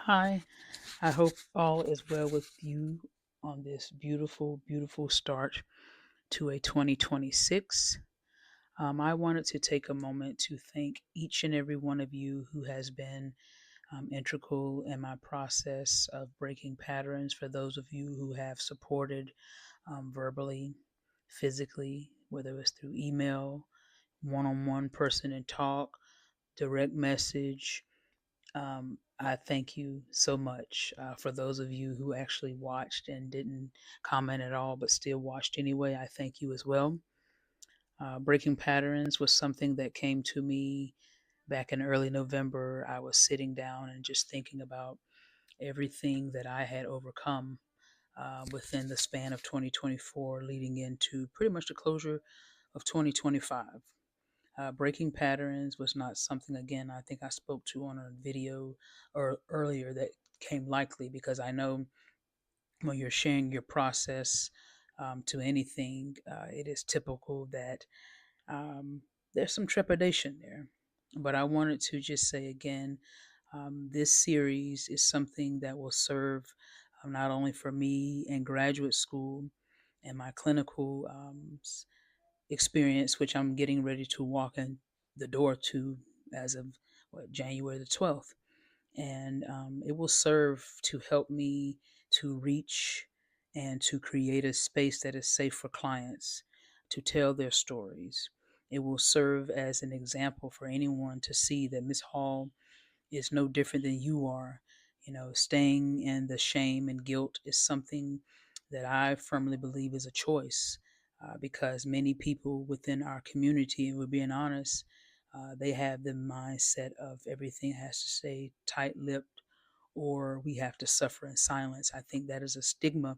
Hi, I hope all is well with you on this beautiful, beautiful start to a 2026. I wanted to take a moment to thank each and every one of you who has been integral in my process of breaking patterns. For those of you who have supported verbally, physically, whether it's through email, one on one person and talk, direct message, I thank you so much. For those of you who actually watched and didn't comment at all, but still watched anyway, I thank you as well. Breaking patterns was something that came to me back in early November. I was sitting down and just thinking about everything that I had overcome within the span of 2024, leading into pretty much the closure of 2025. Breaking patterns was not something, again, I think I spoke to on a video or earlier that came likely because I know when you're sharing your process to anything, it is typical that um, there's some trepidation there. But I wanted to just say again, this series is something that will serve not only for me in graduate school and my clinical experience, which I'm getting ready to walk in the door to as of January the 12th. And it will serve to help me to reach and to create a space that is safe for clients to tell their stories. It will serve as an example for anyone to see that Miss Hall is no different than you are. Staying in the shame and guilt is something that I firmly believe is a choice because many people within our community, and we're being honest, they have the mindset of everything has to stay tight lipped or we have to suffer in silence. I think that is a stigma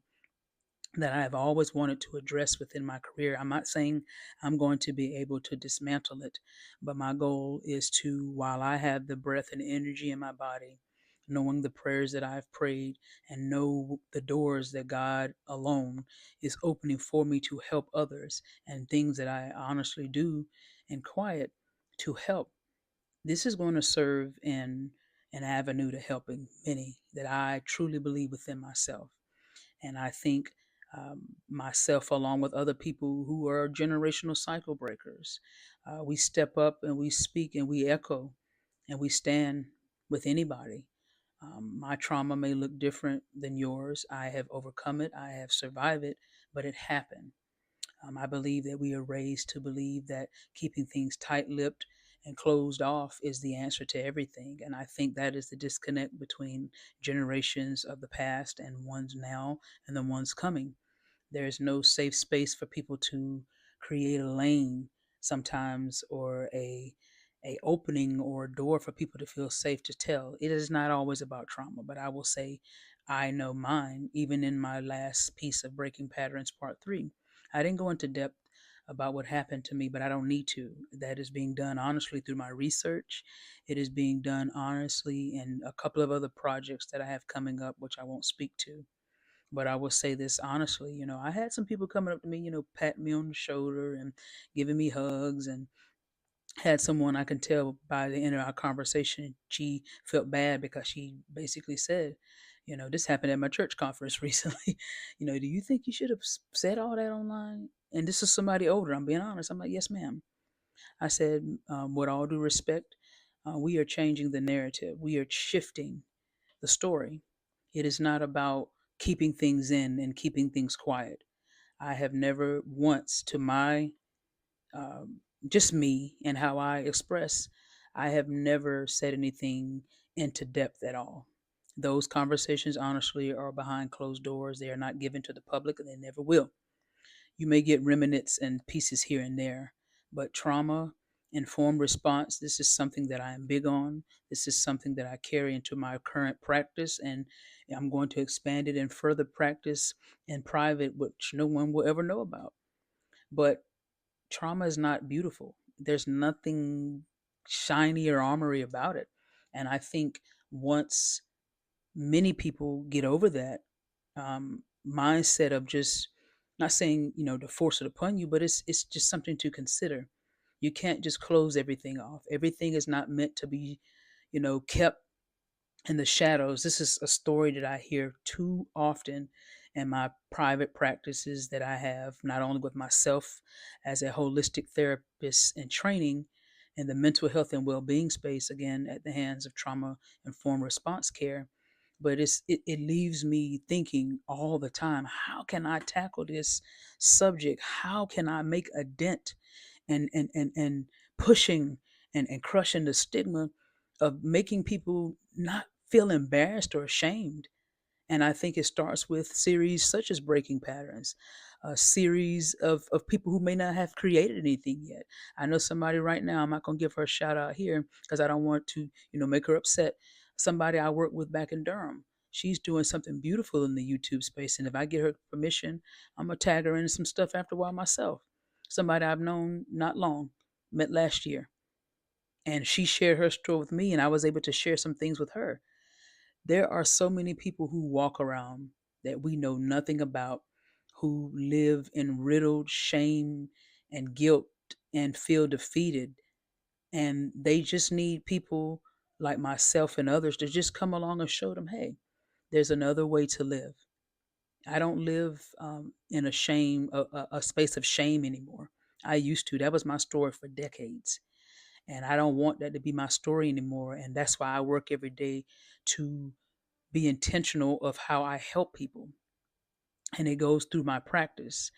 that I have always wanted to address within my career. I'm not saying I'm going to be able to dismantle it, but my goal is to, while I have the breath and energy in my body, knowing the prayers that I've prayed and know the doors that God alone is opening for me to help others and things that I honestly do in quiet to help. This is going to serve in an avenue to helping many that I truly believe within myself. And I think myself, along with other people who are generational cycle breakers, we step up and we speak and we echo and we stand with anybody. My trauma may look different than yours. I have overcome it, I have survived it, but it happened. I believe that we are raised to believe that keeping things tight lipped and closed off is the answer to everything. And I think that is the disconnect between generations of the past and ones now and the ones coming. There's no safe space for people to create a lane sometimes or a opening or a door for people to feel safe to tell. It is not always about trauma, but I will say I know mine, even in my last piece of Breaking Patterns Part 3. I didn't go into depth about what happened to me, but I don't need to. That is being done honestly through my research. It is being done honestly in a couple of other projects that I have coming up, which I won't speak to. But I will say this honestly, I had some people coming up to me, patting me on the shoulder and giving me hugs, and had someone I can tell by the end of our conversation, she felt bad because she basically said, this happened at my church conference recently. Do you think you should have said all that online? And this is somebody older. I'm being honest. I'm like, yes, ma'am. I said, with all due respect, we are changing the narrative. We are shifting the story. It is not about keeping things in and keeping things quiet. I have never once, to my um, just me and how I express, I have never said anything into depth at all. Those conversations, honestly, are behind closed doors. They are not given to the public, and they never will. You may get remnants and pieces here and there, but trauma informed response, this is something that I am big on. This is something that I carry into my current practice, and I'm going to expand it and further practice in private, which no one will ever know about. But trauma is not beautiful. There's nothing shiny or armory about it. And I think once many people get over that mindset of just not saying to force it upon you, but it's just something to consider. You can't just close everything off. Everything is not meant to be kept in the shadows. This is a story that I hear too often in my private practices that I have, not only with myself as a holistic therapist in training in the mental health and well-being space, again at the hands of trauma informed response care, but it leaves me thinking all the time, how can I tackle this subject? How can I make a dent and pushing and crushing the stigma of making people not feel embarrassed or ashamed? And I think it starts with series such as Breaking Patterns, a series of people who may not have created anything yet. I know somebody right now, I'm not going to give her a shout out here because I don't want to, make her upset. Somebody I work with back in Durham. She's doing something beautiful in the YouTube space. And if I get her permission, I'm going to tag her in some stuff after a while myself. Somebody I've known not long, met last year. And she shared her story with me, and I was able to share some things with her. There are so many people who walk around that we know nothing about, who live in riddled shame and guilt and feel defeated. And they just need people like myself and others to just come along and show them, hey, there's another way to live. I don't live in a space of shame anymore. I used to. That was my story for decades. And I don't want that to be my story anymore. And that's why I work every day to be intentional of how I help people. And it goes through my practice.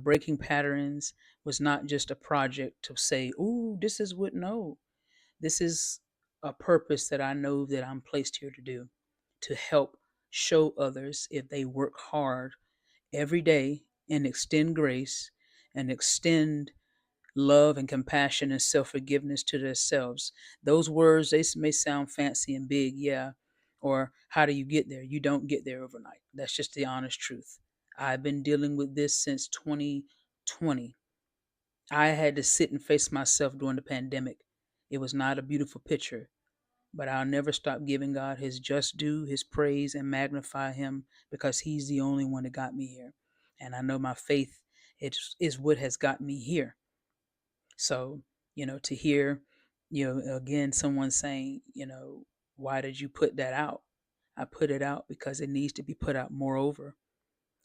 Breaking patterns was not just a project to say, "Ooh, this is what." No, this is a purpose that I know that I'm placed here to do, to help show others if they work hard every day and extend grace and extend love and compassion and self-forgiveness to themselves. Those words, they may sound fancy and big, yeah. Or how do you get there? You don't get there overnight. That's just the honest truth. I've been dealing with this since 2020. I had to sit and face myself during the pandemic. It was not a beautiful picture, but I'll never stop giving God his just due, his praise, and magnify him because he's the only one that got me here. And I know my faith is what has got me here. So, to hear, again, someone saying, why did you put that out? I put it out because it needs to be put out. Moreover,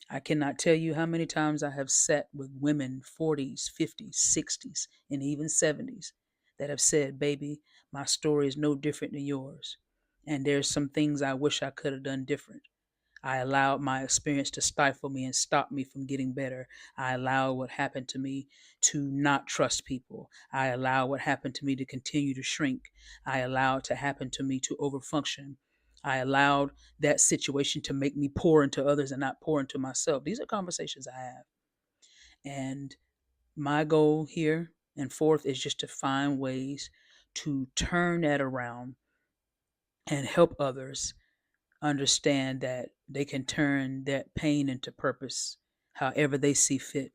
I cannot tell you how many times I have sat with women 40s, 50s, 60s, and even 70s that have said, baby, my story is no different than yours. And there's some things I wish I could have done different. I allowed my experience to stifle me and stop me from getting better. I allowed what happened to me to not trust people. I allowed what happened to me to continue to shrink. I allowed to happen to me to overfunction. I allowed that situation to make me pour into others and not pour into myself. These are conversations I have. And my goal here and forth is just to find ways to turn that around and help others understand that they can turn that pain into purpose however they see fit.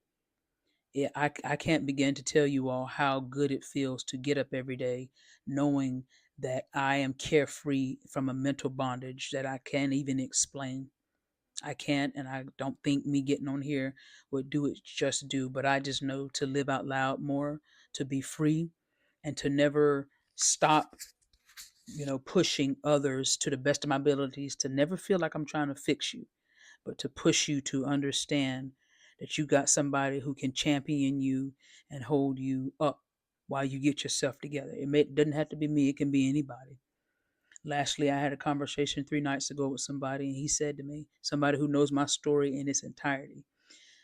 Yeah, I can't begin to tell you all how good it feels to get up every day knowing that I am carefree from a mental bondage that I can't even explain. I can't, and I don't think me getting on here would do it just do, but I just know to live out loud more, to be free, and to never stop pushing others to the best of my abilities, to never feel like I'm trying to fix you, but to push you to understand that you got somebody who can champion you and hold you up while you get yourself together. Doesn't have to be me, it can be anybody. Lastly, I had a conversation 3 nights ago with somebody, and he said to me, somebody who knows my story in its entirety,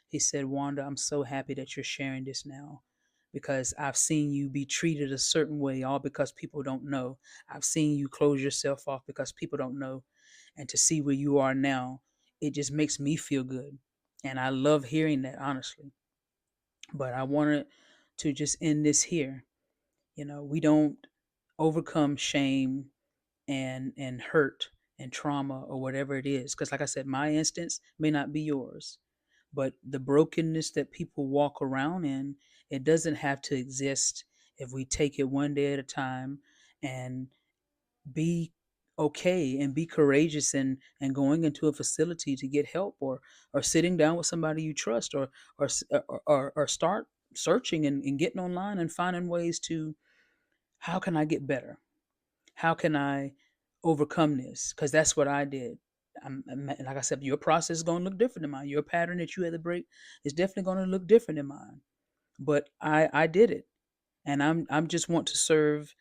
he said, Wanda, I'm so happy that you're sharing this now because I've seen you be treated a certain way, all because people don't know. I've seen you close yourself off because people don't know. And to see where you are now, it just makes me feel good. And I love hearing that, honestly. But I wanted to just end this here. We don't overcome shame and hurt and trauma or whatever it is. Because, like I said, my instance may not be yours. But the brokenness that people walk around in, it doesn't have to exist if we take it one day at a time and be okay and be courageous and going into a facility to get help, or sitting down with somebody you trust, or start searching and getting online and finding ways to, how can I get better? How can I overcome this, because that's what I did. Like I said, your process is going to look different than mine. Your pattern that you had to break is definitely going to look different than mine. But I did it, and I'm just want to serve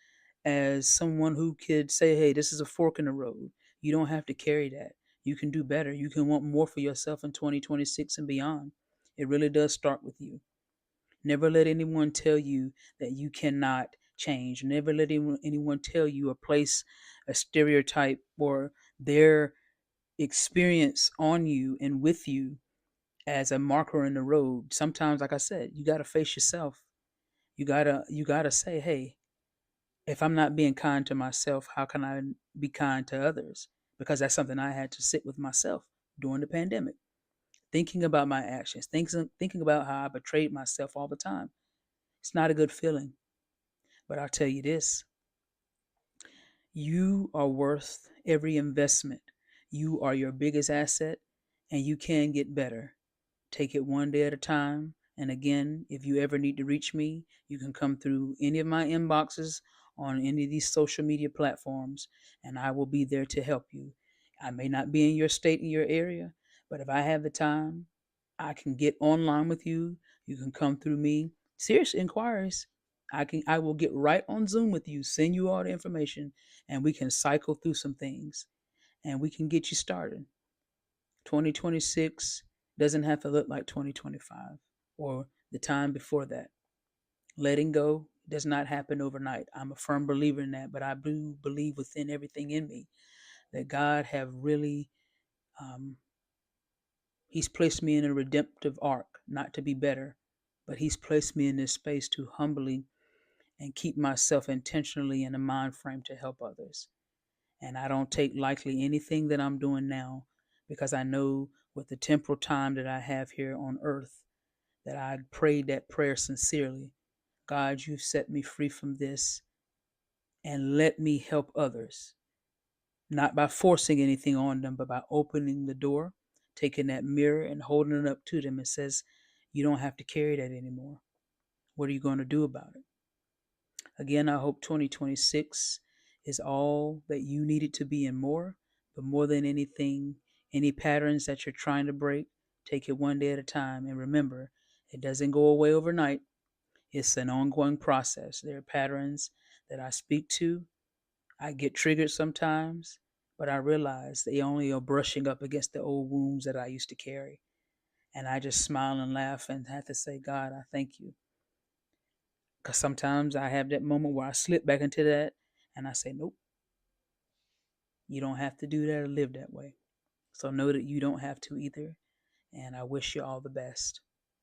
as someone who could say, hey, this is a fork in the road. You don't have to carry that. You can do better. You can want more for yourself in 2026 and beyond. It really does start with you. Never let anyone tell you that you cannot change. Never let anyone tell you or place a stereotype or their experience on you and with you as a marker in the road. Sometimes, like I said, you got to face yourself. You got to say, hey, if I'm not being kind to myself, how can I be kind to others? Because that's something I had to sit with myself during the pandemic, thinking about my actions, thinking about how I betrayed myself all the time. It's not a good feeling. But I'll tell you this: you are worth every investment. You are your biggest asset, and you can get better. Take it one day at a time. And again, if you ever need to reach me, you can come through any of my inboxes on any of these social media platforms, and I will be there to help you. I may not be in your state, in your area, but if I have the time, I can get online with you. You can come through me. Serious inquiries. I will get right on Zoom with you, send you all the information, and we can cycle through some things and we can get you started. 2026 doesn't have to look like 2025 or the time before that. Letting go does not happen overnight. I'm a firm believer in that, but I do believe within everything in me that God have really, um, He's placed me in a redemptive arc, not to be better, but He's placed me in this space to humbly and keep myself intentionally in a mind frame to help others. And I don't take lightly anything that I'm doing now, because I know with the temporal time that I have here on earth that I prayed that prayer sincerely. God, you've set me free from this, and let me help others, not by forcing anything on them, but by opening the door, taking that mirror and holding it up to them and says, you don't have to carry that anymore. What are you going to do about it? Again, I hope 2026 is all that you need it to be and more, but more than anything, any patterns that you're trying to break, take it one day at a time. And remember, it doesn't go away overnight. It's an ongoing process. There are patterns that I speak to. I get triggered sometimes, but I realize they only are brushing up against the old wounds that I used to carry. And I just smile and laugh and have to say, God, I thank you. Because sometimes I have that moment where I slip back into that and I say, nope, you don't have to do that or live that way. So know that you don't have to either. And I wish you all the best.